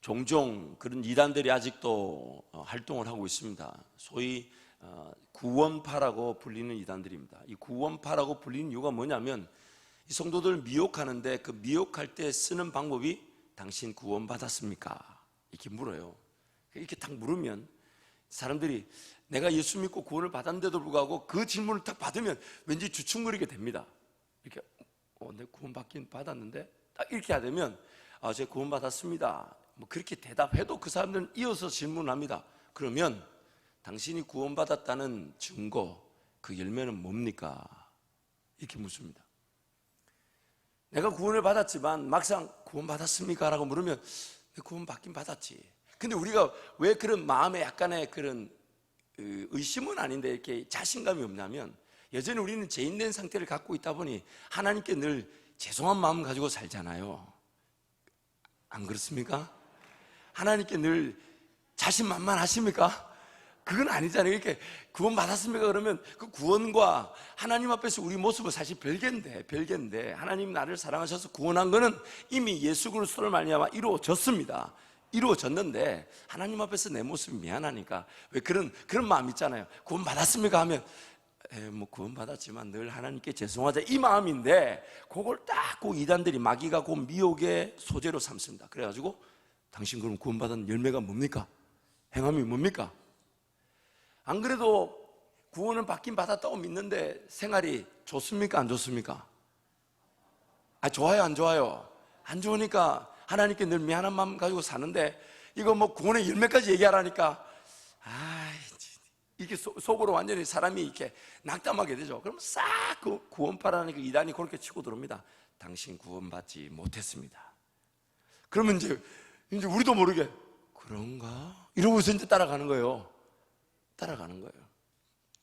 종종 그런 이단들이 아직도 활동을 하고 있습니다. 소위 구원파라고 불리는 이단들입니다. 이 구원파라고 불리는 이유가 뭐냐면 이 성도들을 미혹하는데, 그 미혹할 때 쓰는 방법이 당신 구원받았습니까? 이렇게 물어요. 이렇게 딱 물으면 사람들이 내가 예수 믿고 구원을 받았는데도 불구하고 그 질문을 딱 받으면 왠지 주춤거리게 됩니다. 이렇게 내가 구원받긴 받았는데, 딱 이렇게 하면 제가 구원받았습니다, 뭐 그렇게 대답해도 그 사람들은 이어서 질문합니다. 그러면 당신이 구원받았다는 증거, 그 열매는 뭡니까? 이렇게 묻습니다. 내가 구원을 받았지만 막상 구원받았습니까? 라고 물으면 구원받긴 받았지. 근데 우리가 왜 그런 마음에 약간의 그런 의심은 아닌데 이렇게 자신감이 없냐면, 여전히 우리는 죄인된 상태를 갖고 있다 보니 하나님께 늘 죄송한 마음 가지고 살잖아요. 안 그렇습니까? 하나님께 늘 자신만만하십니까? 그건 아니잖아요. 이렇게 구원받았습니까? 그러면 그 구원과 하나님 앞에서 우리 모습은 사실 별개인데 하나님이 나를 사랑하셔서 구원한 거는 이미 예수 그리스도를 말미암아 이루어졌습니다. 이루어졌는데 하나님 앞에서 내 모습이 미안하니까 왜 그런 마음 있잖아요. 구원받았습니까? 하면 뭐 구원받았지만 늘 하나님께 죄송하자, 이 마음인데, 그걸 딱 그 이단들이, 마귀가 그 미혹의 소재로 삼습니다. 그래가지고 당신 그럼 구원받은 열매가 뭡니까? 행함이 뭡니까? 안 그래도 구원은 받긴 받았다고 믿는데 생활이 좋습니까? 안 좋습니까? 좋아요? 안 좋아요? 안 좋으니까 하나님께 늘 미안한 마음 가지고 사는데, 이거 뭐 구원의 열매까지 얘기하라니까 이게 속으로 완전히 사람이 이렇게 낙담하게 되죠. 그럼 싹 그 구원파라는 그 이단이 그렇게 치고 들어옵니다. 당신 구원받지 못했습니다. 그러면 이제 우리도 모르게 그런가? 이러고서 이제 따라가는 거예요.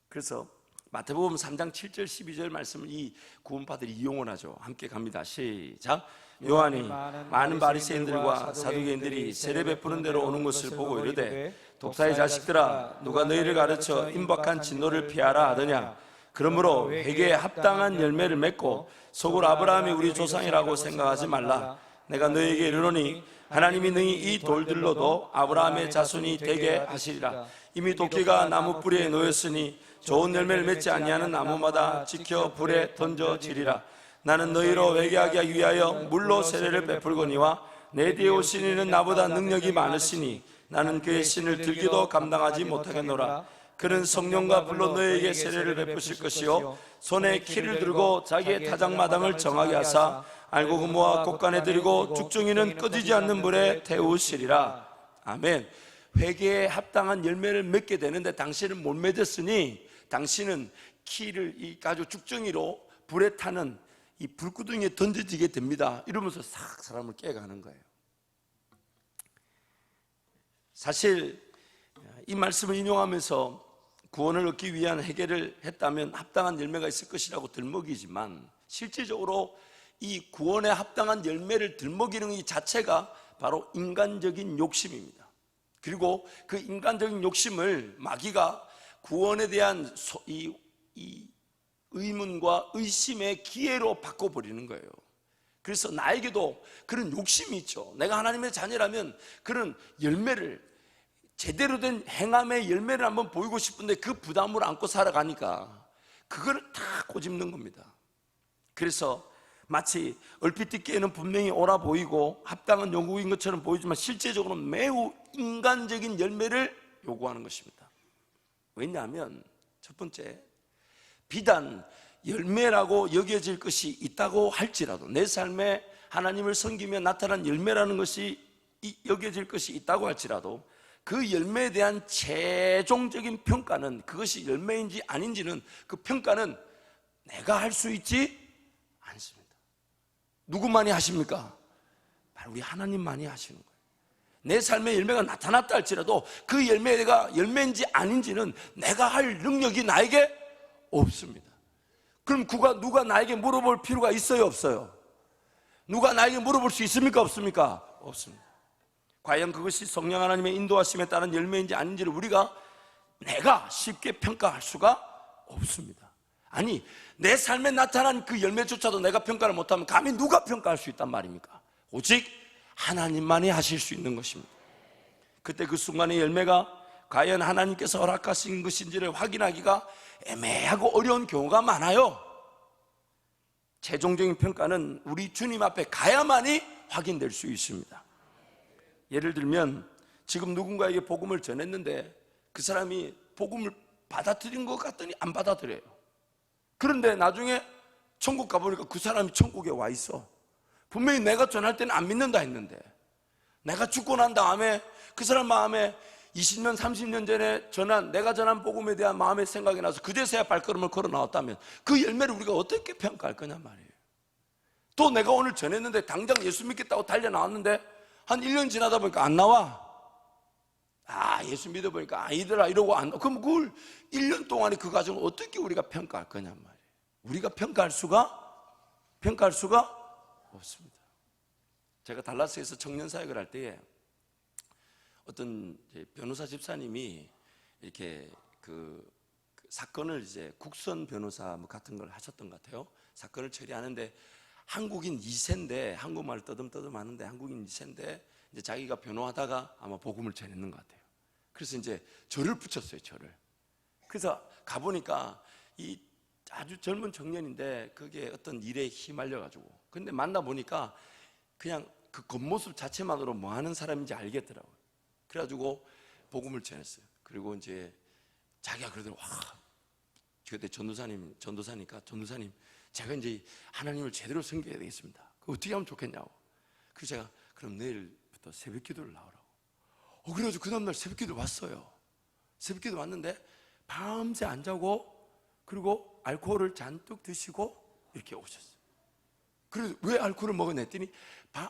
그래서 마태복음 3장 7절 12절 말씀을 이 구원파들이 이용을 하죠. 함께 갑니다. 시작. 요한이 많은 바리새인들과 사두개인들이 세례 베푸는 데로 오는 것을 보고 이르되, 독사의 자식들아, 누가 너희를 가르쳐 임박한 진노를 피하라 하더냐? 그러므로 회개에 합당한 열매를 맺고 속으로 아브라함이 우리 조상이라고 생각하지 말라. 내가 너희에게 이르노니 하나님이 능히 이 돌들로도 아브라함의 자손이 되게 하시리라. 이미 도끼가 나무 뿌리에 놓였으니 좋은 열매를 맺지 아니하는 나무마다 지켜 불에 던져지리라. 나는 너희로 회개하기 위하여 물로 세례를 베풀거니와 내 뒤에 오신 이는 나보다 능력이 많으시니 나는 그의 신을 들기도 감당하지 못하겠노라. 그는 성령과 불로 너희에게 세례를 베푸실 것이요 손에 키를 들고 자기의 타작마당을 정하게 하사 알고 금모와 곡간에 들이고 죽정이는 꺼지지 않는 불에 태우시리라. 아멘. 회개에 합당한 열매를 맺게 되는데 당신은 못 맺었으니 당신은 키를 이 가지고 죽정이로 불에 타는 이 불구덩이에 던져지게 됩니다. 이러면서 싹 사람을 깨가는 거예요. 사실 이 말씀을 인용하면서 구원을 얻기 위한 회개를 했다면 합당한 열매가 있을 것이라고 들먹이지만, 실질적으로 이 구원에 합당한 열매를 들먹이는 이 자체가 바로 인간적인 욕심입니다. 그리고 그 인간적인 욕심을 마귀가 구원에 대한 이 의문과 의심의 기회로 바꿔버리는 거예요. 그래서 나에게도 그런 욕심이 있죠. 내가 하나님의 자녀라면 그런 열매를, 제대로 된 행함의 열매를 한번 보이고 싶은데 그 부담을 안고 살아가니까 그걸 다 꼬집는 겁니다. 그래서 마치 얼핏 듣기에는 분명히 옳아 보이고 합당한 요구인 것처럼 보이지만 실제적으로 매우 인간적인 열매를 요구하는 것입니다. 왜냐하면 첫 번째, 비단 열매라고 여겨질 것이 있다고 할지라도, 내 삶에 하나님을 섬기며 나타난 열매라는 것이 여겨질 것이 있다고 할지라도 그 열매에 대한 최종적인 평가는, 그것이 열매인지 아닌지는, 그 평가는 내가 할 수 있지 않습니다. 누구만이 하십니까? 바로 우리 하나님만이 하시는 거예요. 내 삶의 열매가 나타났다 할지라도 그 열매가 열매인지 아닌지는 내가 할 능력이 나에게 없습니다. 그럼 누가 나에게 물어볼 필요가 있어요, 없어요? 누가 나에게 물어볼 수 있습니까, 없습니까? 없습니다. 과연 그것이 성령 하나님의 인도하심에 따른 열매인지 아닌지를 내가 쉽게 평가할 수가 없습니다. 아니, 내 삶에 나타난 그 열매조차도 내가 평가를 못하면 감히 누가 평가할 수 있단 말입니까? 오직 하나님만이 하실 수 있는 것입니다. 그때 그 순간의 열매가 과연 하나님께서 허락하신 것인지를 확인하기가 애매하고 어려운 경우가 많아요. 최종적인 평가는 우리 주님 앞에 가야만이 확인될 수 있습니다. 예를 들면 지금 누군가에게 복음을 전했는데 그 사람이 복음을 받아들인 것 같더니 안 받아들여요. 그런데 나중에 천국 가보니까 그 사람이 천국에 와 있어. 분명히 내가 전할 때는 안 믿는다 했는데 내가 죽고 난 다음에 그 사람 마음에 20년 30년 전에 내가 전한 복음에 대한 마음의 생각이 나서 그제서야 발걸음을 걸어 나왔다면 그 열매를 우리가 어떻게 평가할 거냐 말이에요. 또 내가 오늘 전했는데 당장 예수 믿겠다고 달려 나왔는데 한 1년 지나다 보니까 안 나와. 예수 믿어보니까 아니더라 이러고 안 나와. 그럼 그걸 1년 동안의 그 과정을 어떻게 우리가 평가할 거냐 말이에요. 우리가 평가할 수가 없습니다. 제가 달라스에서 청년 사역을 할 때에 어떤 변호사 집사님이 이렇게 그 사건을 이제 국선 변호사 뭐 같은 걸 하셨던 것 같아요. 사건을 처리하는데 한국인 2세인데 한국말 떠듬떠듬 하는데 한국인 2세인데 이제 자기가 변호하다가 아마 복음을 전했는 것 같아요. 그래서 이제 저를 붙였어요. 저를. 그래서 가보니까 이 아주 젊은 청년인데 그게 어떤 일에 휘말려 가지고 근데 만나보니까 그냥 그 겉모습 자체만으로 뭐 하는 사람인지 알겠더라고요. 그래가지고 복음을 전했어요. 그리고 이제 자기가 그러더라고. 그때 전도사니까 전도사님 제가 이제 하나님을 제대로 섬겨야 되겠습니다. 그 어떻게 하면 좋겠냐고. 그래서 제가 그럼 내일부터 새벽 기도를 나오라고. 그래가지고 그 다음날 새벽 기도 왔어요. 새벽 기도 왔는데 밤새 안 자고 그리고 알코올을 잔뜩 드시고 이렇게 오셨어요. 그래서 왜 알코올을 먹었냐 했더니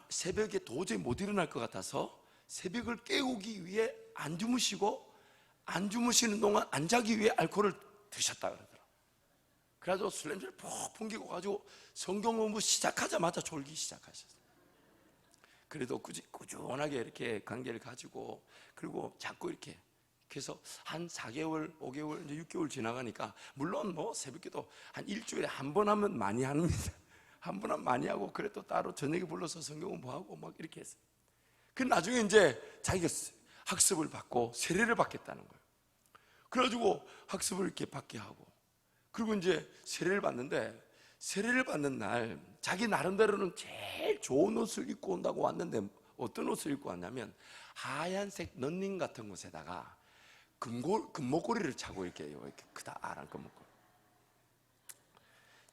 새벽에 도저히 못 일어날 것 같아서 새벽을 깨우기 위해 안 주무시고 안 주무시는 동안 안 자기 위해 알코올을 드셨다 그러더라고요. 그래가지고 술 냄새를 푹 풍기고 가지고 성경 공부 시작하자마자 졸기 시작하셨어요. 그래도 꾸준하게 이렇게 관계를 가지고 그리고 자꾸 이렇게 그래서 한 4개월, 5개월, 이제 6개월 지나가니까 물론 뭐 새벽기도 한 일주일에 한 번 하면 많이 합니다. 한 번 하면 많이 하고 그래도 따로 저녁에 불러서 성경 공부하고 막 이렇게 했어요. 그 나중에 이제 자기가 학습을 받고 세례를 받겠다는 거예요. 그래가지고 학습을 이렇게 받게 하고 그리고 이제 세례를 받는데 세례를 받는 날 자기 나름대로는 제일 좋은 옷을 입고 온다고 왔는데 어떤 옷을 입고 왔냐면 하얀색 런닝 같은 곳에다가 금목걸이를 차고 이렇게 크다란 금목걸이.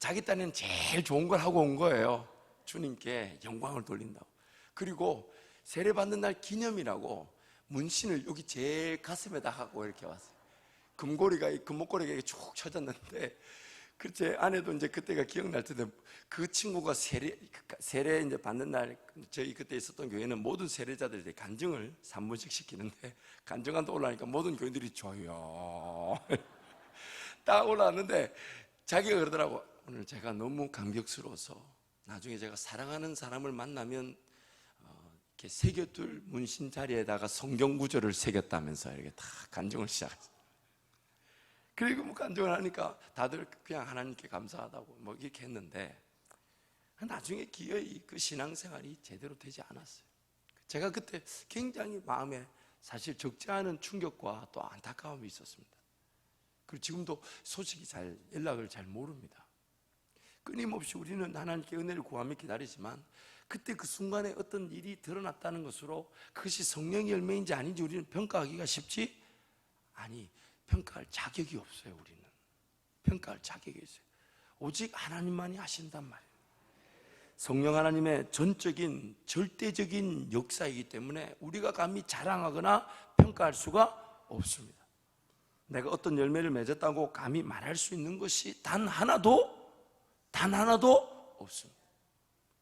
자기 딴에는 제일 좋은 걸 하고 온 거예요. 주님께 영광을 돌린다고. 그리고 세례 받는 날 기념이라고 문신을 여기 제 가슴에다 하고 이렇게 왔어요. 금목걸이가 쭉 쳐졌는데 그 제 아내도 이제 그때가 기억날 텐데 그 친구가 세례 이제 받는 날 저희 그때 있었던 교회는 모든 세례자들이 간증을 3분씩 시키는데 간증한다 올라가니까 모든 교인들이 조용 딱 올라왔는데 자기가 그러더라고. 오늘 제가 너무 감격스러워서 나중에 제가 사랑하는 사람을 만나면 이렇게 새겨둘 문신 자리에다가 성경 구절을 새겼다면서 이렇게 다 간증을 시작했어요. 그리고 뭐 간증을 하니까 다들 그냥 하나님께 감사하다고 뭐 이렇게 했는데 나중에 기어이 그 신앙생활이 제대로 되지 않았어요. 제가 그때 굉장히 마음에 사실 적지 않은 충격과 또 안타까움이 있었습니다. 그리고 지금도 소식이 연락을 잘 모릅니다. 끊임없이 우리는 하나님께 은혜를 구하며 기다리지만 그때 그 순간에 어떤 일이 드러났다는 것으로 그것이 성령의 열매인지 아닌지 우리는 평가하기가 쉽지 평가할 자격이 없어요. 우리는 평가할 자격이 있어요. 오직 하나님만이 하신단 말이에요. 성령 하나님의 전적인 절대적인 역사이기 때문에 우리가 감히 자랑하거나 평가할 수가 없습니다. 내가 어떤 열매를 맺었다고 감히 말할 수 있는 것이 단 하나도 없습니다.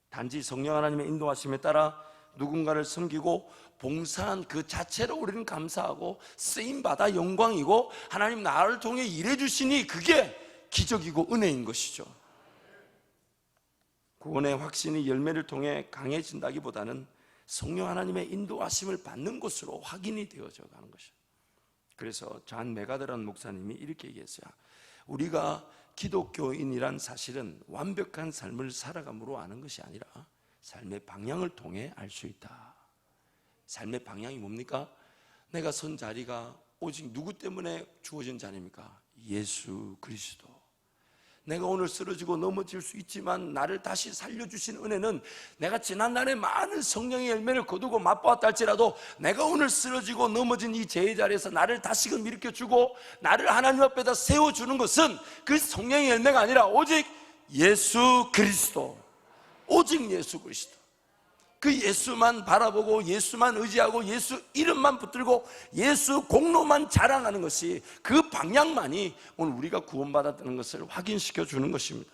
단지 성령 하나님의 인도하심에 따라 누군가를 섬기고 봉사한 그 자체로 우리는 감사하고 쓰임받아 영광이고 하나님 나를 통해 일해 주시니 그게 기적이고 은혜인 것이죠. 구원의 확신이 열매를 통해 강해진다기보다는 성령 하나님의 인도하심을 받는 것으로 확인이 되어져 가는 것이죠. 그래서 존 메가더런 목사님이 이렇게 얘기했어요. 우리가 기독교인이란 사실은 완벽한 삶을 살아감으로 아는 것이 아니라 삶의 방향을 통해 알 수 있다. 삶의 방향이 뭡니까? 내가 선 자리가 오직 누구 때문에 주어진 자리입니까? 예수 그리스도. 내가 오늘 쓰러지고 넘어질 수 있지만 나를 다시 살려주신 은혜는 내가 지난날에 많은 성령의 열매를 거두고 맛보았다 할지라도 내가 오늘 쓰러지고 넘어진 이 죄의 자리에서 나를 다시금 일으켜주고 나를 하나님 앞에다 세워주는 것은 그 성령의 열매가 아니라 오직 예수 그리스도, 오직 예수 그리스도. 그 예수만 바라보고 예수만 의지하고 예수 이름만 붙들고 예수 공로만 자랑하는 것이, 그 방향만이 오늘 우리가 구원받았다는 것을 확인시켜 주는 것입니다.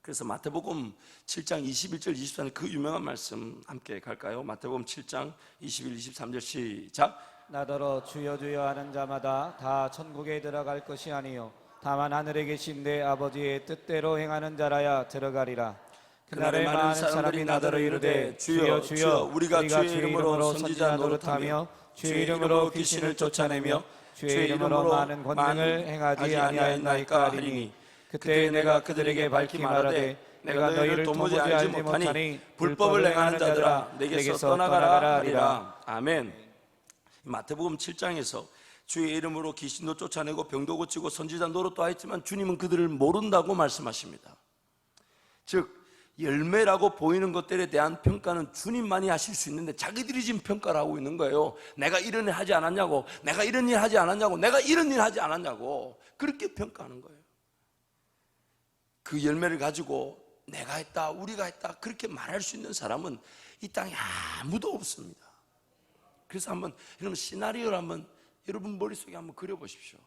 그래서 마태복음 7장 21절 23절 그 유명한 말씀 함께 갈까요? 마태복음 7장 21, 23절 시작. 나더러 주여 주여 하는 자마다 다 천국에 들어갈 것이 아니요 다만 하늘에 계신 내 아버지의 뜻대로 행하는 자라야 들어가리라. 그날에 많은 사람이 나더러 이르되 주여 주여 우리가 주의 이름으로 선지자 노릇하며 주의 이름으로 귀신을 쫓아내며 주의 이름으로 많은 권능을 행하지 아니하였나이까 하리니 그때 내가 그들에게 밝히 말하되 내가 너희를 도무지 알지 못하니 불법을 행하는 자들아 내게서 떠나가라 하리라. 아멘. 마태복음 7장에서 주의 이름으로 귀신도 쫓아내고 병도 고치고 선지자 노릇도 하였지만 주님은 그들을 모른다고 말씀하십니다. 즉 열매라고 보이는 것들에 대한 평가는 주님만이 하실 수 있는데 자기들이 지금 평가를 하고 있는 거예요. 내가 이런 일 하지 않았냐고, 내가 이런 일 하지 않았냐고, 내가 이런 일 하지 않았냐고, 그렇게 평가하는 거예요. 그 열매를 가지고 내가 했다, 우리가 했다 그렇게 말할 수 있는 사람은 이 땅에 아무도 없습니다. 그래서 한번 여러분 시나리오를 한번 여러분 머릿속에 한번 그려보십시오.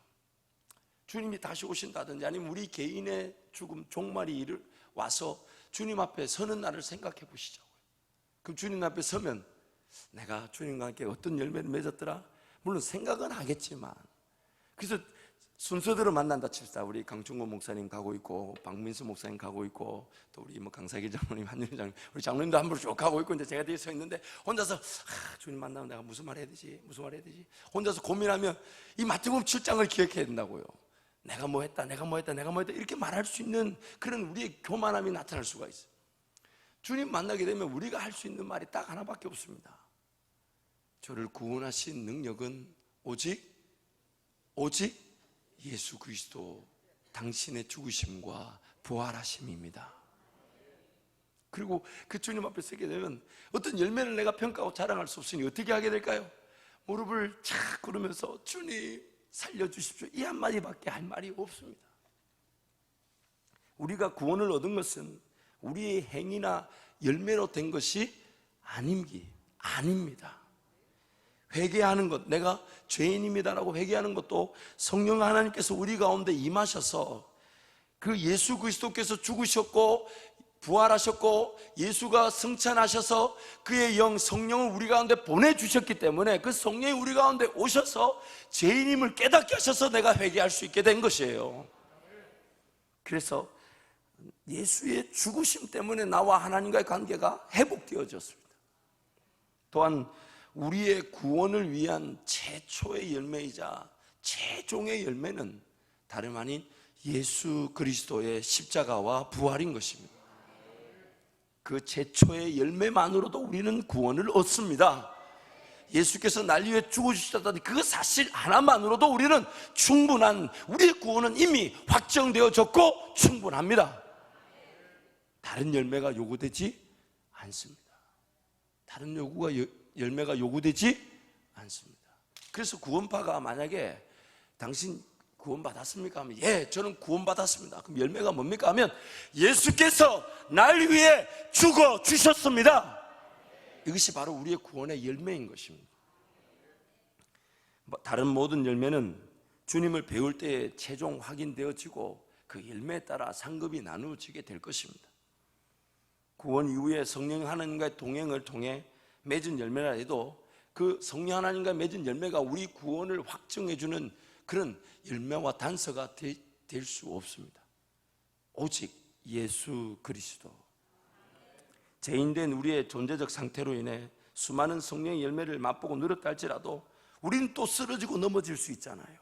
주님이 다시 오신다든지 아니면 우리 개인의 죽음, 종말이 와서 주님 앞에 서는 날을 생각해 보시자고요. 그럼 주님 앞에 서면 내가 주님과 함께 어떤 열매를 맺었더라? 물론 생각은 하겠지만, 그래서 순서대로 만난다 칩시다. 우리 강충곤 목사님 가고 있고 박민수 목사님 가고 있고 또 우리 뭐 강사기 장로님, 한윤희 장로님, 우리 장로님도 한 분을 쭉 가고 있고 이제 제가 뒤에 서 있는데 혼자서 주님 만나면 내가 무슨 말 해야 되지? 무슨 말 해야 되지? 혼자서 고민하면 이 마태복음 7장을 기억해야 된다고요. 내가 뭐 했다, 내가 뭐 했다, 내가 뭐 했다 이렇게 말할 수 있는 그런 우리의 교만함이 나타날 수가 있어요. 주님 만나게 되면 우리가 할 수 있는 말이 딱 하나밖에 없습니다. 저를 구원하신 능력은 오직 예수 그리스도 당신의 죽으심과 부활하심입니다. 그리고 그 주님 앞에 서게 되면 어떤 열매를 내가 평가하고 자랑할 수 없으니 어떻게 하게 될까요? 무릎을 착 꿇으면서 주님 살려주십시오 이 한마디밖에 할 말이 없습니다. 우리가 구원을 얻은 것은 우리의 행위나 열매로 된 것이 아닙니다. 회개하는 것, 내가 죄인입니다라고 회개하는 것도 성령 하나님께서 우리 가운데 임하셔서 그 예수 그리스도께서 죽으셨고 부활하셨고 예수가 승천하셔서 그의 영 성령을 우리 가운데 보내주셨기 때문에 그 성령이 우리 가운데 오셔서 죄인임을 깨닫게 하셔서 내가 회개할 수 있게 된 것이에요. 그래서 예수의 죽으심 때문에 나와 하나님과의 관계가 회복되어졌습니다. 또한 우리의 구원을 위한 최초의 열매이자 최종의 열매는 다름 아닌 예수 그리스도의 십자가와 부활인 것입니다. 그 최초의 열매만으로도 우리는 구원을 얻습니다. 예수께서 날 위해 죽어주셨다는 그 사실 하나만으로도 우리는 충분한, 우리의 구원은 이미 확정되어졌고 충분합니다. 다른 열매가 요구되지 않습니다. 다른 열매가 요구되지 않습니다. 그래서 구원파가 만약에 당신 구원받았습니까? 하면 예, 저는 구원받았습니다. 그럼 열매가 뭡니까? 하면 예수께서 날 위해 죽어 주셨습니다. 이것이 바로 우리의 구원의 열매인 것입니다. 다른 모든 열매는 주님을 배울 때에 최종 확인되어지고 그 열매에 따라 상급이 나누어지게 될 것입니다. 구원 이후에 성령 하나님과의 동행을 통해 맺은 열매라 해도 그 성령 하나님과 맺은 열매가 우리 구원을 확정해주는 그런 열매와 단서가 될 수 없습니다. 오직 예수 그리스도. 죄인된 우리의 존재적 상태로 인해 수많은 성령의 열매를 맛보고 누렸다 할지라도 우리는 또 쓰러지고 넘어질 수 있잖아요.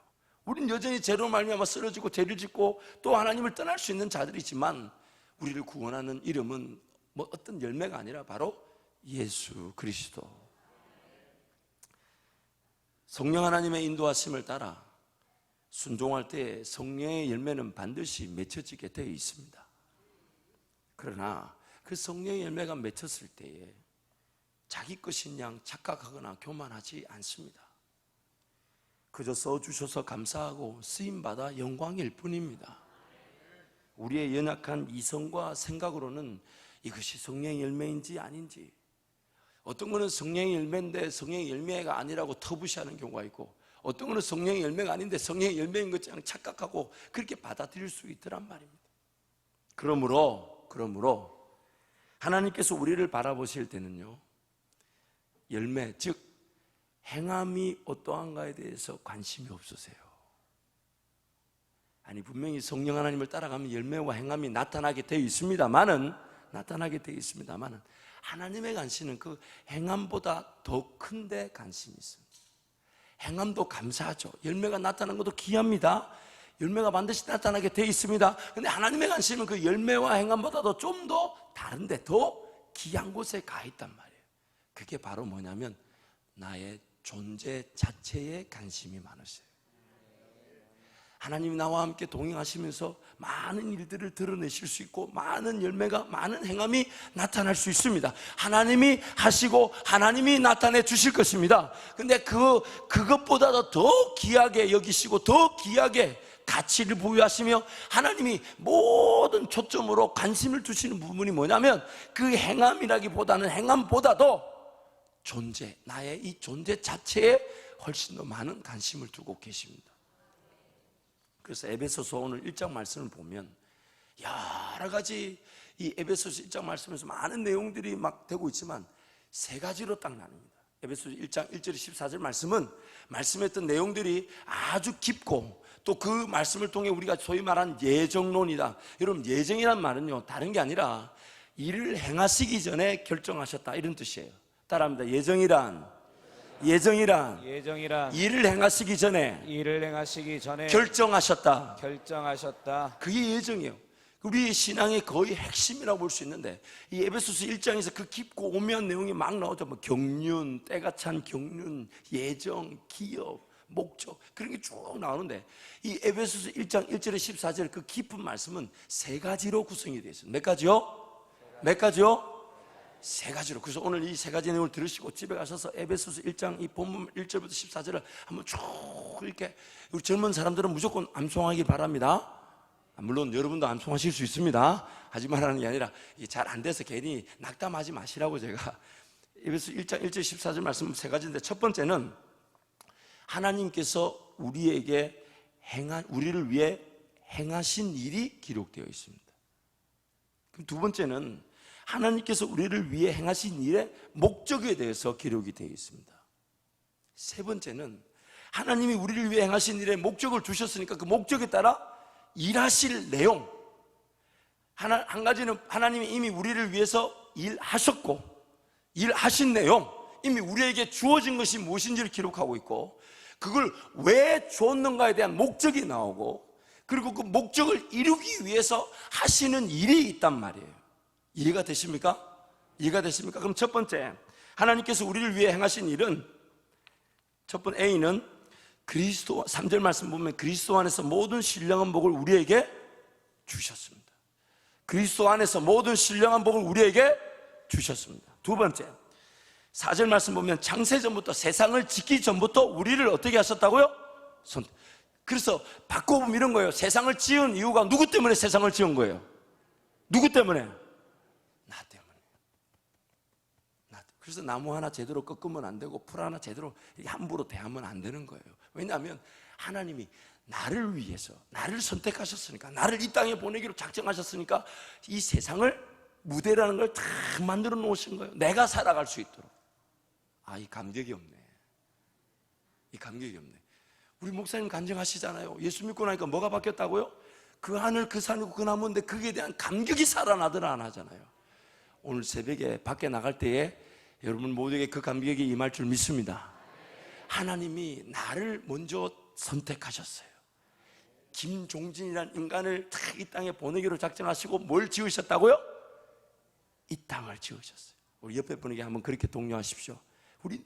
우리는 여전히 죄로 말미암아 쓰러지고 죄를 짓고 또 하나님을 떠날 수 있는 자들이지만 우리를 구원하는 이름은 뭐 어떤 열매가 아니라 바로 예수 그리스도. 성령 하나님의 인도하심을 따라 순종할 때 성령의 열매는 반드시 맺혀지게 되어 있습니다. 그러나 그 성령의 열매가 맺혔을 때에 자기 것인 양 착각하거나 교만하지 않습니다. 그저 써주셔서 감사하고 쓰임받아 영광일 뿐입니다. 우리의 연약한 이성과 생각으로는 이것이 성령의 열매인지 아닌지, 어떤 거는 성령의 열매인데 성령의 열매가 아니라고 터부시하는 경우가 있고, 어떤 거는 성령의 열매가 아닌데 성령의 열매인 것처럼 착각하고 그렇게 받아들일 수 있더란 말입니다. 그러므로 하나님께서 우리를 바라보실 때는요, 열매, 즉 행함이 어떠한가에 대해서 관심이 없으세요. 아니, 분명히 성령 하나님을 따라가면 열매와 행함이 나타나게 되어 있습니다만은 하나님의 관심은 그 행함보다 더 큰데 관심이 있습니다. 행함도 감사하죠. 열매가 나타나는 것도 귀합니다. 열매가 반드시 나타나게 되어 있습니다. 그런데 하나님의 관심은 그 열매와 행함보다도 좀 더 다른데 더 귀한 곳에 가 있단 말이에요. 그게 바로 뭐냐면 나의 존재 자체에 관심이 많으세요. 하나님이 나와 함께 동행하시면서 많은 일들을 드러내실 수 있고 많은 열매가, 많은 행함이 나타날 수 있습니다. 하나님이 하시고 하나님이 나타내 주실 것입니다. 근데 그것보다도 더 귀하게 여기시고 더 귀하게 가치를 부여하시며 하나님이 모든 초점으로 관심을 두시는 부분이 뭐냐면 그 행함이라기보다는, 행함보다도 존재, 나의 이 존재 자체에 훨씬 더 많은 관심을 두고 계십니다. 그래서 에베소서 오늘 1장 말씀을 보면 여러 가지 이 에베소서 1장 말씀에서 많은 내용들이 막 되고 있지만 세 가지로 딱 나눕니다. 에베소서 1장 1절 14절 말씀은 말씀했던 내용들이 아주 깊고 또 그 말씀을 통해 우리가 소위 말하는 예정론이다. 여러분, 예정이란 말은요, 다른 게 아니라 일을 행하시기 전에 결정하셨다, 이런 뜻이에요. 따라합니다. 예정이란 일을 행하시기 전에 결정하셨다. 그게 예정이에요. 우리의 신앙의 거의 핵심이라고 볼 수 있는데, 이 에베소서 1장에서 그 깊고 오묘한 내용이 막 나오죠. 뭐 경륜, 때가 찬 경륜, 예정, 기업, 목적, 그런 게 쭉 나오는데, 이 에베소서 1장 1절에 14절 그 깊은 말씀은 세 가지로 구성이 되어 있어요. 몇 가지요? 세 가지로. 그래서 오늘 이 세 가지 내용을 들으시고 집에 가셔서 에베소서 1장 이 본문 1절부터 14절을 한번 쭉 이렇게, 우리 젊은 사람들은 무조건 암송하기 바랍니다. 물론 여러분도 암송하실 수 있습니다. 하지 말라는 게 아니라 잘 안 돼서 괜히 낙담하지 마시라고 제가. 에베소서 1장 1절 14절 말씀 세 가지인데, 첫 번째는 하나님께서 우리를 위해 행하신 일이 기록되어 있습니다. 그럼 두 번째는 하나님께서 우리를 위해 행하신 일의 목적에 대해서 기록이 되어 있습니다. 세 번째는 하나님이 우리를 위해 행하신 일의 목적을 주셨으니까 그 목적에 따라 일하실 내용. 한 가지는 하나님이 이미 우리를 위해서 일하셨고 일하신 내용, 이미 우리에게 주어진 것이 무엇인지를 기록하고 있고, 그걸 왜 주었는가에 대한 목적이 나오고, 그리고 그 목적을 이루기 위해서 하시는 일이 있단 말이에요. 이해가 되십니까? 그럼 첫 번째, 하나님께서 우리를 위해 행하신 일은, 첫 번째 A는 그리스도, 3절 말씀 보면 그리스도 안에서 모든 신령한 복을 우리에게 주셨습니다. 그리스도 안에서 모든 신령한 복을 우리에게 주셨습니다. 두 번째, 4절 말씀 보면 창세전부터, 세상을 짓기 전부터 우리를 어떻게 하셨다고요? 그래서 바꿔보면 이런 거예요. 세상을 지은 이유가 누구 때문에 세상을 지은 거예요? 누구 때문에? 나 때문에. 그래서 나무 하나 제대로 꺾으면 안 되고 풀 하나 제대로 함부로 대하면 안 되는 거예요. 왜냐하면 하나님이 나를 위해서, 나를 선택하셨으니까, 나를 이 땅에 보내기로 작정하셨으니까 이 세상을, 무대라는 걸 다 만들어 놓으신 거예요. 내가 살아갈 수 있도록. 이 감격이 없네. 우리 목사님 간증하시잖아요. 예수 믿고 나니까 뭐가 바뀌었다고요? 그 하늘, 그 산이고 그 나무인데 거기에 대한 감격이 살아나더라 안 하잖아요. 오늘 새벽에 밖에 나갈 때에 여러분 모두에게 그 감격이 임할 줄 믿습니다. 하나님이 나를 먼저 선택하셨어요. 김종진이라는 인간을 이 땅에 보내기로 작정하시고 뭘 지으셨다고요? 이 땅을 지으셨어요. 우리 옆에 분에게 한번 그렇게 독려하십시오. 우리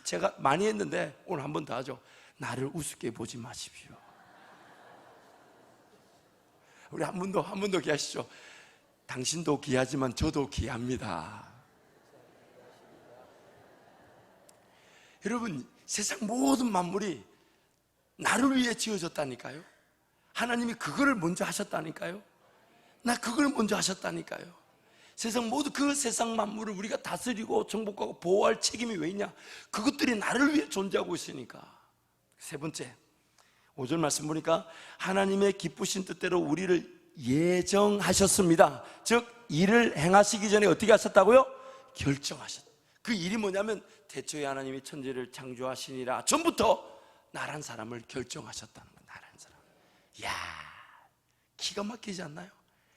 제가 많이 했는데 오늘 한 번 더 하죠. 나를 우습게 보지 마십시오. 우리 한 번 더 기하시죠. 당신도 귀하지만 저도 귀합니다. 여러분, 세상 모든 만물이 나를 위해 지어졌다니까요. 하나님이 그거를 먼저 하셨다니까요. 나 그걸 먼저 하셨다니까요. 세상 모두 그 세상 만물을 우리가 다스리고 정복하고 보호할 책임이 왜 있냐? 그것들이 나를 위해 존재하고 있으니까. 세 번째, 5절 말씀 보니까 하나님의 기쁘신 뜻대로 우리를 예정하셨습니다. 즉 일을 행하시기 전에 어떻게 하셨다고요? 결정하셨다. 그 일이 뭐냐면 태초에 하나님이 천지를 창조하시니라 전부터 나란 사람을 결정하셨다는 거예요. 나란 사람. 이야, 기가 막히지 않나요?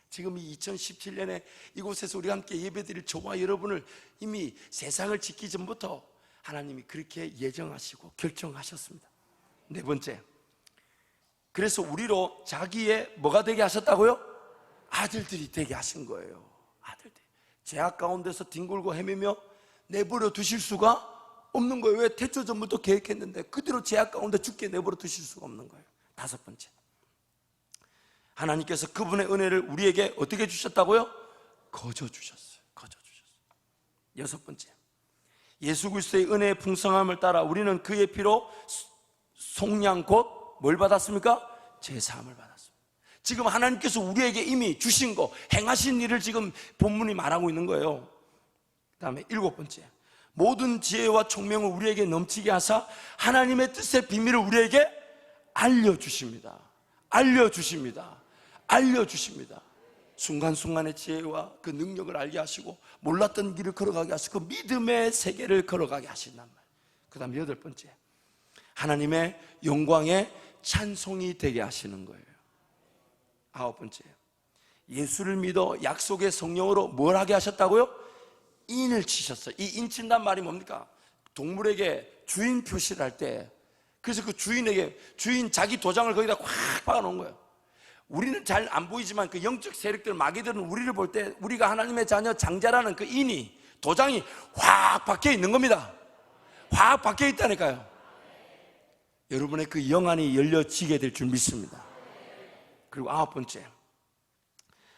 지금 이 2017년에 이곳에서 우리가 함께 예배드릴 저와 여러분을 이미 세상을 짓기 전부터 하나님이 그렇게 예정하시고 결정하셨습니다. 네 번째, 그래서 우리로 자기의 뭐가 되게 하셨다고요? 아들들이 되게 하신 거예요. 아들들. 죄악 가운데서 뒹굴고 헤매며 내버려 두실 수가 없는 거예요. 왜? 태초 전부터 계획했는데 그대로 죄악 가운데 죽게 내버려 두실 수가 없는 거예요. 다섯 번째, 하나님께서 그분의 은혜를 우리에게 어떻게 주셨다고요? 거저 주셨어요. 거저 주셨어요. 여섯 번째, 예수 그리스도의 은혜의 풍성함을 따라 우리는 그의 피로 속량 곧 뭘 받았습니까? 제사함을 받았습니다. 지금 하나님께서 우리에게 이미 주신 거, 행하신 일을 지금 본문이 말하고 있는 거예요. 그 다음에 일곱 번째, 모든 지혜와 총명을 우리에게 넘치게 하사 하나님의 뜻의 비밀을 우리에게 알려주십니다. 알려주십니다. 알려주십니다. 순간순간의 지혜와 그 능력을 알게 하시고 몰랐던 길을 걸어가게 하시고 그 믿음의 세계를 걸어가게 하신단 말이에요. 그 다음에 여덟 번째, 하나님의 영광의 찬송이 되게 하시는 거예요. 아홉 번째, 예수를 믿어 약속의 성령으로 뭘 하게 하셨다고요? 인을 치셨어요. 이 인 친단 말이 뭡니까? 동물에게 주인 표시를 할 때, 그래서 그 주인에게 주인 자기 도장을 거기다 꽉 박아놓은 거예요. 우리는 잘 안 보이지만 그 영적 세력들, 마귀들은 우리를 볼 때 우리가 하나님의 자녀 장자라는 그 인이, 도장이 확 박혀 있는 겁니다. 확 박혀 있다니까요. 여러분의 그 영안이 열려지게 될 줄 믿습니다. 그리고 아홉 번째,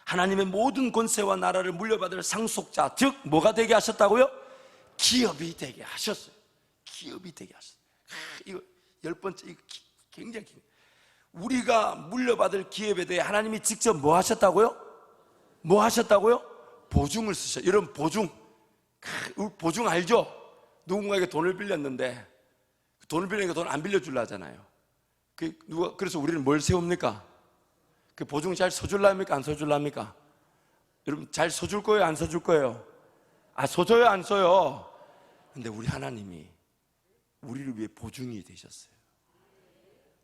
하나님의 모든 권세와 나라를 물려받을 상속자, 즉 뭐가 되게 하셨다고요? 기업이 되게 하셨어요. 기업이 되게 하셨어요. 이거 열 번째, 이거 굉장히 긴. 우리가 물려받을 기업에 대해 하나님이 직접 뭐 하셨다고요? 뭐 하셨다고요? 보증을 쓰셨어요. 여러분, 보증 알죠? 누군가에게 돈을 빌렸는데 돈을 빌리니까 돈 안 빌려주려 하잖아요. 그래서 우리는 뭘 세웁니까? 그 보증 잘 서줄라 합니까? 안 서줄라 합니까? 여러분, 잘 서줄 거예요? 안 서줄 거예요? 서줘요? 안 서요? 근데 우리 하나님이 우리를 위해 보증이 되셨어요.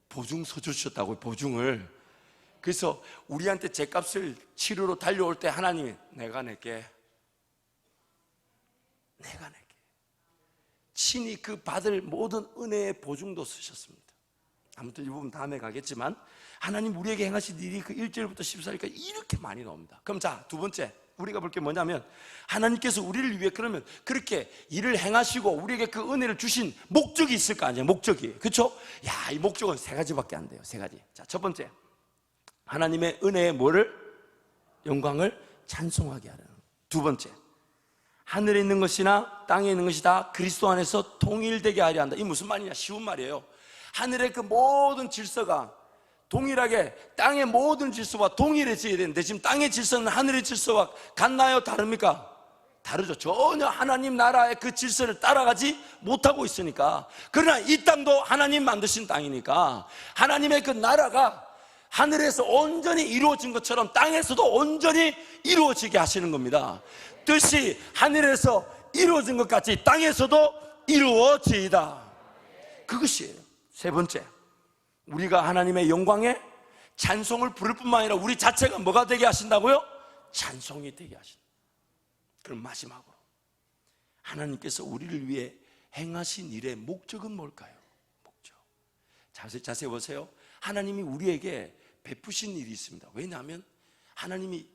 보증 서주셨다고요, 보증을. 그래서 우리한테 죗값을 치르러 달려올 때 하나님이 내가 낼게. 친히 그 받을 모든 은혜의 보증도 쓰셨습니다. 아무튼 이 부분 다음에 가겠지만 하나님 우리에게 행하신 일이 그 1절부터 14절까지 이렇게 많이 나옵니다. 그럼 자, 두 번째 우리가 볼 게 뭐냐면 하나님께서 우리를 위해 그러면 그렇게 일을 행하시고 우리에게 그 은혜를 주신 목적이 있을 거 아니에요. 목적이. 그렇죠? 야, 이 목적은 세 가지밖에 안 돼요. 세 가지. 자, 첫 번째, 하나님의 은혜의 뭐를? 영광을 찬송하게 하는. 두 번째, 하늘에 있는 것이나 땅에 있는 것이 다 그리스도 안에서 통일되게 하려 한다. 이 무슨 말이냐? 쉬운 말이에요. 하늘의 그 모든 질서가 동일하게 땅의 모든 질서와 동일해져야 되는데 지금 땅의 질서는 하늘의 질서와 같나요? 다릅니까? 다르죠. 전혀 하나님 나라의 그 질서를 따라가지 못하고 있으니까. 그러나 이 땅도 하나님 만드신 땅이니까 하나님의 그 나라가 하늘에서 온전히 이루어진 것처럼 땅에서도 온전히 이루어지게 하시는 겁니다. 뜻이 하늘에서 이루어진 것 같이 땅에서도 이루어지이다. 그것이에요. 세 번째, 우리가 하나님의 영광에 찬송을 부를 뿐만 아니라 우리 자체가 뭐가 되게 하신다고요? 찬송이 되게 하신다. 그럼 마지막으로 하나님께서 우리를 위해 행하신 일의 목적은 뭘까요? 목적. 자세히 보세요. 하나님이 우리에게 베푸신 일이 있습니다. 왜냐하면 하나님이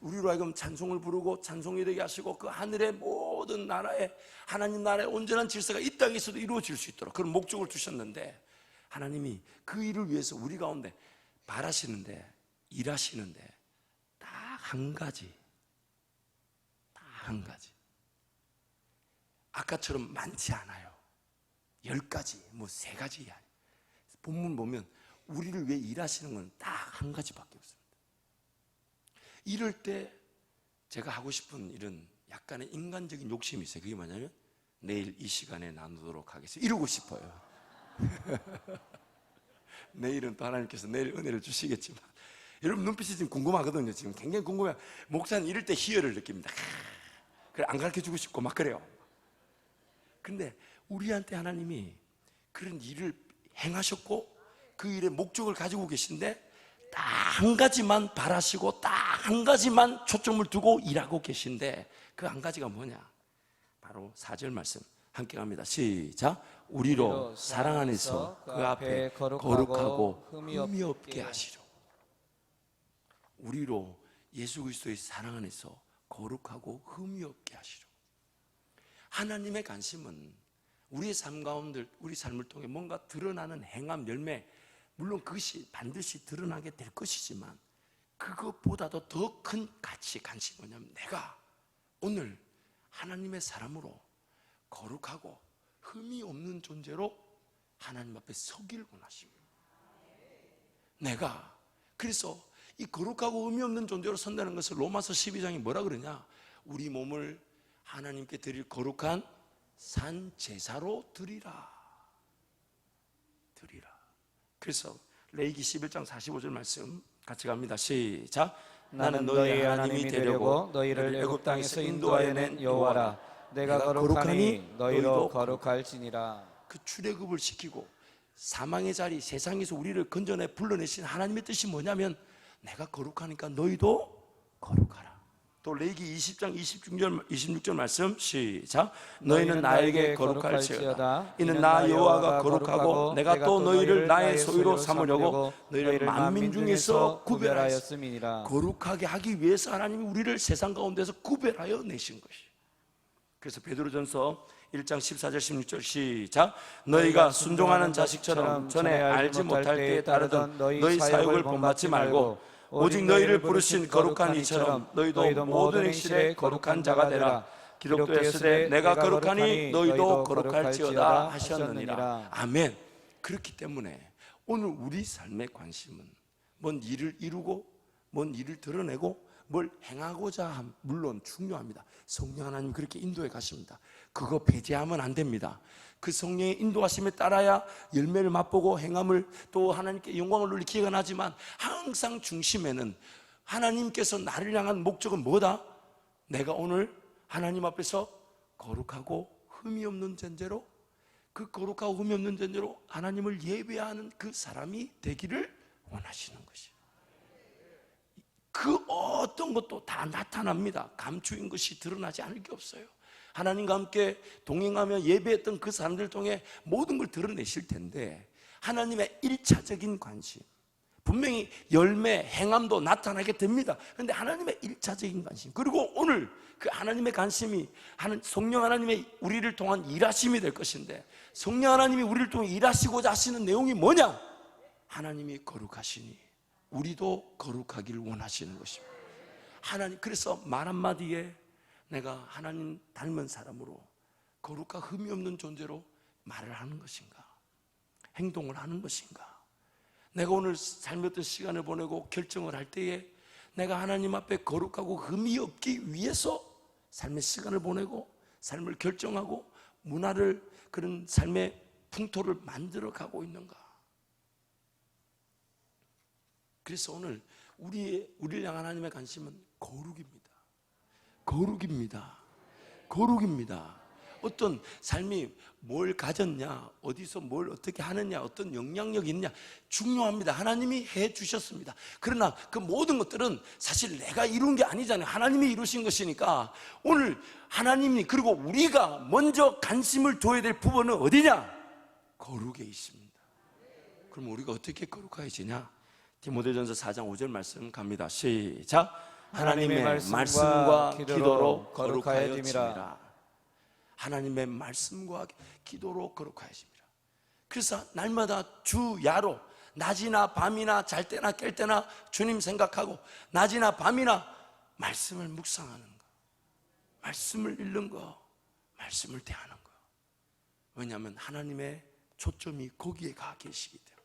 우리로 하여금 찬송을 부르고 찬송이 되게 하시고 그 하늘의 모든 나라에 하나님 나라의 온전한 질서가 이 땅에서도 이루어질 수 있도록 그런 목적을 두셨는데, 하나님이 그 일을 위해서 우리 가운데 바라시는데, 일하시는데 딱 한 가지, 아까처럼 많지 않아요. 10가지, 뭐 3가지. 본문 보면 우리를 위해 일하시는 건 딱 한 가지밖에 없습니다. 이럴 때 제가 하고 싶은 일은 약간의 인간적인 욕심이 있어요. 그게 뭐냐면 내일 이 시간에 나누도록 하겠습니다, 이러고 싶어요. 내일은 또 하나님께서 내일 은혜를 주시겠지만, 여러분 눈빛이 지금 궁금하거든요. 지금 굉장히 궁금해요. 목사는 이럴 때 희열을 느낍니다. 그래, 안 가르쳐주고 싶고 막 그래요. 근데 우리한테 하나님이 그런 일을 행하셨고 그 일의 목적을 가지고 계신데 딱 한 가지만 바라시고 딱 한 가지만 초점을 두고 일하고 계신데, 그 한 가지가 뭐냐? 바로 4절 말씀 함께 갑니다. 시작. 우리로 사랑 안에서 그 앞에 거룩하고 흠이 없게 하시려. 우리로 예수 그리스도의 사랑 안에서 거룩하고 흠이 없게 하시려. 하나님의 관심은 우리의 삶 가운데, 우리 삶을 통해 뭔가 드러나는 행함, 열매, 물론 그것이 반드시 드러나게 될 것이지만 그것보다도 더 큰 가치, 관심이 뭐냐면 내가 오늘 하나님의 사람으로 거룩하고 흠이 없는 존재로 하나님 앞에 서길 원하십니다. 내가 그래서 이 거룩하고 흠이 없는 존재로 선다는 것을 로마서 12장이 뭐라 그러냐? 우리 몸을 하나님께 드릴 거룩한 산 제사로 드리라. 그래서 레위기 11장 45절 말씀 같이 갑니다. 시작. 나는 너희의 하나님이 되려고 너희를 애굽 땅에서 인도하여 낸 여호와라. 내가 거룩하니 너희도 거룩할지니라. 그 출애굽을 시키고 사망의 자리, 세상에서 우리를 건져내 불러내신 하나님의 뜻이 뭐냐면 내가 거룩하니까 너희도 거룩하라. 또 레위기 20장 26절 말씀 시작. 너희는 나에게 거룩할지어다. 이는 나 여호와가 거룩하고 내가 또 너희를 나의 소유로 삼으려고 너희를 만민 중에서 구별하였음이니라. 거룩하게 하기 위해서 하나님이 우리를 세상 가운데서 구별하여 내신 것이. 그래서 베드로전서 1장 14절 16절 시작. 너희가 순종하는 자식처럼 전에 알지 못할 때에 따르던 너희 사역을 본받지 말고 오직 너희를 부르신 거룩한 이처럼 너희도 모든 행실에 거룩한 자가 되라. 기록되었으되 내가 거룩하니 너희도 거룩할지어다 하셨느니라. 아멘. 그렇기 때문에 오늘 우리 삶의 관심은 뭔 일을 이루고 뭔 일을 드러내고 뭘 행하고자 함, 물론 중요합니다. 성령 하나님 그렇게 인도해 가십니다. 그거 배제하면 안 됩니다. 그 성령의 인도하심에 따라야 열매를 맛보고 행함을 또 하나님께 영광을 돌릴 기회가 나지만 항상 중심에는 하나님께서 나를 향한 목적은 뭐다? 내가 오늘 하나님 앞에서 거룩하고 흠이 없는 존재로, 그 거룩하고 흠이 없는 존재로 하나님을 예배하는 그 사람이 되기를 원하시는 것이에요. 그 어떤 것도 다 나타납니다. 감추인 것이 드러나지 않을 게 없어요. 하나님과 함께 동행하며 예배했던 그 사람들을 통해 모든 걸 드러내실 텐데, 하나님의 1차적인 관심, 분명히 열매, 행함도 나타나게 됩니다. 그런데 하나님의 1차적인 관심, 그리고 오늘 그 하나님의 관심이 성령 하나님의 우리를 통한 일하심이 될 것인데, 성령 하나님이 우리를 통해 일하시고자 하시는 내용이 뭐냐? 하나님이 거룩하시니 우리도 거룩하기를 원하시는 것입니다. 하나님, 그래서 말 한마디에 내가 하나님 닮은 사람으로 거룩과 흠이 없는 존재로 말을 하는 것인가? 행동을 하는 것인가? 내가 오늘 삶의 어떤 시간을 보내고 결정을 할 때에 내가 하나님 앞에 거룩하고 흠이 없기 위해서 삶의 시간을 보내고 삶을 결정하고 문화를, 그런 삶의 풍토를 만들어 가고 있는가? 그래서 오늘 우리를 향한 하나님의 관심은 거룩입니다. 어떤 삶이 뭘 가졌냐, 어디서 뭘 어떻게 하느냐, 어떤 영향력이 있냐, 중요합니다. 하나님이 해 주셨습니다. 그러나 그 모든 것들은 사실 내가 이룬 게 아니잖아요. 하나님이 이루신 것이니까 오늘 하나님이, 그리고 우리가 먼저 관심을 둬야 될 부분은 어디냐? 거룩에 있습니다. 그럼 우리가 어떻게 거룩해지냐? 디모데전서 4장 5절 말씀 갑니다. 시작. 하나님의 말씀과 기도로 거룩하여짐이라. 하나님의 말씀과 기도로 거룩하여집니다. 그래서 날마다 주야로 낮이나 밤이나 잘 때나 깰 때나 주님 생각하고 낮이나 밤이나 말씀을 묵상하는 거, 말씀을 읽는 거, 말씀을 대하는 거. 왜냐하면 하나님의 초점이 거기에 가 계시기 때문에.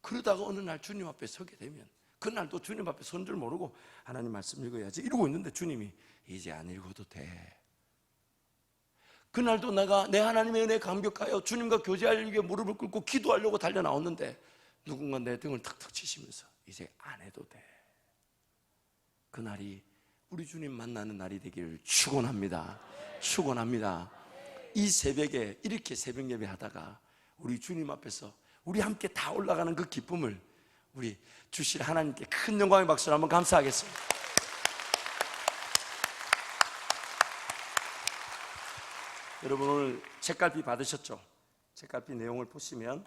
그러다가 어느 날 주님 앞에 서게 되면 그날도 주님 앞에 선 줄 모르고 하나님 말씀 읽어야지 이러고 있는데 주님이 이제 안 읽어도 돼. 그날도 내가 내 하나님의 은혜에 감격하여 주님과 교제하려고 위해 무릎을 꿇고 기도하려고 달려 나왔는데 누군가 내 등을 탁탁 치시면서 이제 안 해도 돼. 그날이 우리 주님 만나는 날이 되기를 축원합니다. 축원합니다. 이 새벽에 이렇게 새벽 예배 하다가 우리 주님 앞에서 우리 함께 다 올라가는 그 기쁨을 우리 주실 하나님께 큰 영광의 박수를 한번 감사하겠습니다. 여러분 오늘 책갈피 받으셨죠? 책갈피 내용을 보시면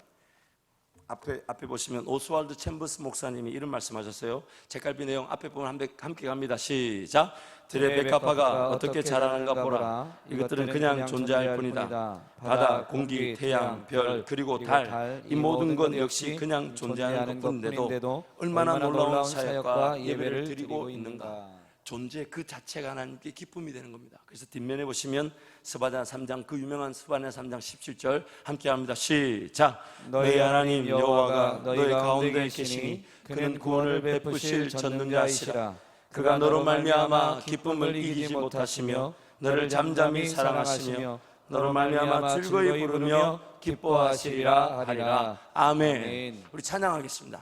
앞에 보시면 오스왈드 챔버스 목사님이 이런 말씀하셨어요. 책갈피 내용 앞에 보면 함께 갑니다. 시작. 들의 백합화가 어떻게 자라는가 보라. 이것들은 그냥 존재할 뿐이다. 바다, 공기, 태양, 별, 그리고 달, 이 모든 것 역시 그냥 존재하는 것뿐인데도 얼마나 놀라운 사역과 예배를 드리고 있는가. 존재 그 자체가 하나님께 기쁨이 되는 겁니다. 그래서 뒷면에 보시면 스바냐 3장 그 유명한 스바냐 3장 17절 함께 합니다. 시작. 너희 하나님 여호와가 너희 가운데 계시니 그는 구원을 베푸실 전능자이시라. 그가 너로 말미암아 기쁨을 이기지 못하시며 너를 잠잠히 사랑하시며 너로 말미암아 즐거이 부르며 기뻐하시리라 하리라. 아멘. 우리 찬양하겠습니다.